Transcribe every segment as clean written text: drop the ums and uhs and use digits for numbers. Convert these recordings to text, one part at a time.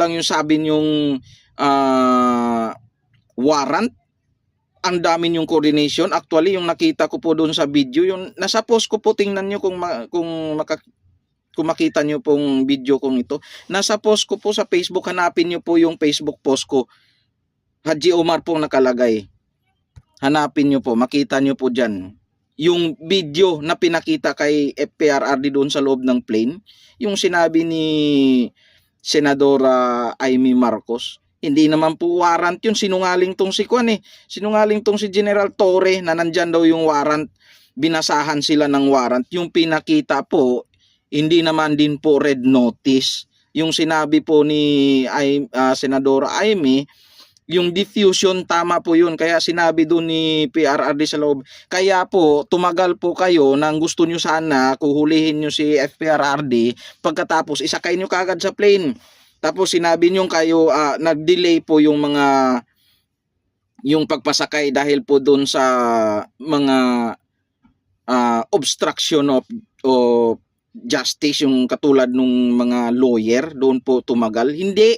lang yung sabi niyong warrant. Ang dami yung coordination. Actually, yung nakita ko po doon sa video, yung nasa post ko po, tingnan nyo kung makita nyo pong video kong ito. Nasa post ko po sa Facebook, hanapin nyo po yung Facebook post ko. Haji Omar po nakalagay. Hanapin nyo po, makita nyo po dyan. Yung video na pinakita kay FPRRD doon sa loob ng plane, yung sinabi ni Senadora Amy Marcos, hindi naman po warrant yun. Sinungaling tong si Kwan eh. Sinungaling tong si General Torre na nandyan daw yung warrant. Binasahan sila ng warrant. Yung pinakita po, hindi naman din po red notice. Yung sinabi po ni Senadora Amy, yung diffusion, tama po yun. Kaya sinabi doon ni PRRD sa loob, kaya po tumagal po kayo nang gusto nyo sana kuhulihin nyo si FPRRD, pagkatapos isakay nyo kagad sa plane. Tapos sinabi nyo kayo, nag-delay po yung pagpasakay dahil po doon sa mga obstruction of justice, yung katulad nung mga lawyer, doon po tumagal. Hindi,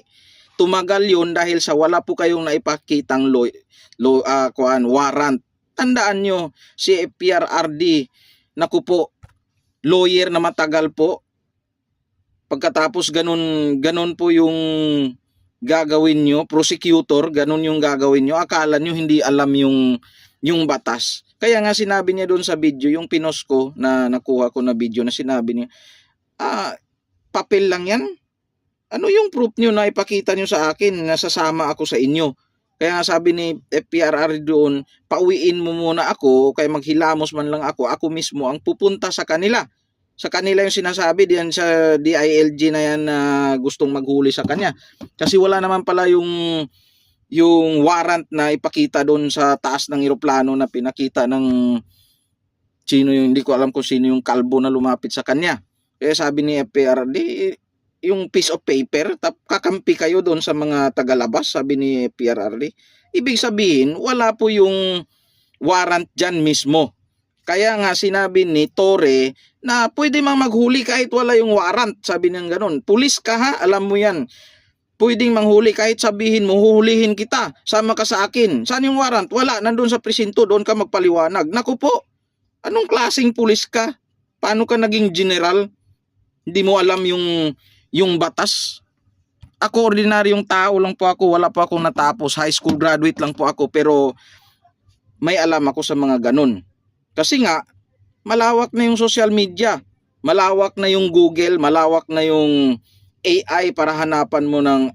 tumagal yun dahil sa wala po kayong naipakitang warrant. Tandaan nyo, si FPRRD, naku po, lawyer na matagal po. Pagkatapos ganun po yung gagawin nyo, prosecutor, ganun yung gagawin nyo. Akala nyo hindi alam yung batas. Kaya nga sinabi niya doon sa video, yung pinos ko na nakuha ko na video na sinabi niya, papel lang yan. Ano yung proof nyo na ipakita nyo sa akin na sasama ako sa inyo? Kaya nga sabi ni FPRRD doon, pauwiin mo muna ako, kaya maghilamos man lang ako mismo ang pupunta sa kanila. Sa kanila yung sinasabi diyan sa DILG na yan na gustong maghuli sa kanya. Kasi wala naman pala yung warrant na ipakita doon sa taas ng eroplano na pinakita ng sino yung, hindi ko alam kung sino yung kalbo na lumapit sa kanya. Kaya sabi ni FPRRD, yung piece of paper, kakampi kayo doon sa mga tagalabas, sabi ni FPRRD. Ibig sabihin, wala po yung warrant dyan mismo. Kaya nga sinabi ni Torre na pwede mang maghuli kahit wala yung warrant. Sabi niya ganun. Pulis ka ha, alam mo yan. Pwedeng manghuli kahit sabihin mo, huhulihin kita. Sama ka sa akin. Saan yung warrant? Wala, nandun sa presinto, doon ka magpaliwanag. Naku po, anong klaseng pulis ka? Paano ka naging general? Hindi mo alam yung batas? Ako, ordinaryong tao lang po ako. Wala po akong natapos. High school graduate lang po ako. Pero may alam ako sa mga ganun. Kasi nga, malawak na yung social media, malawak na yung Google, malawak na yung AI para hanapan mo ng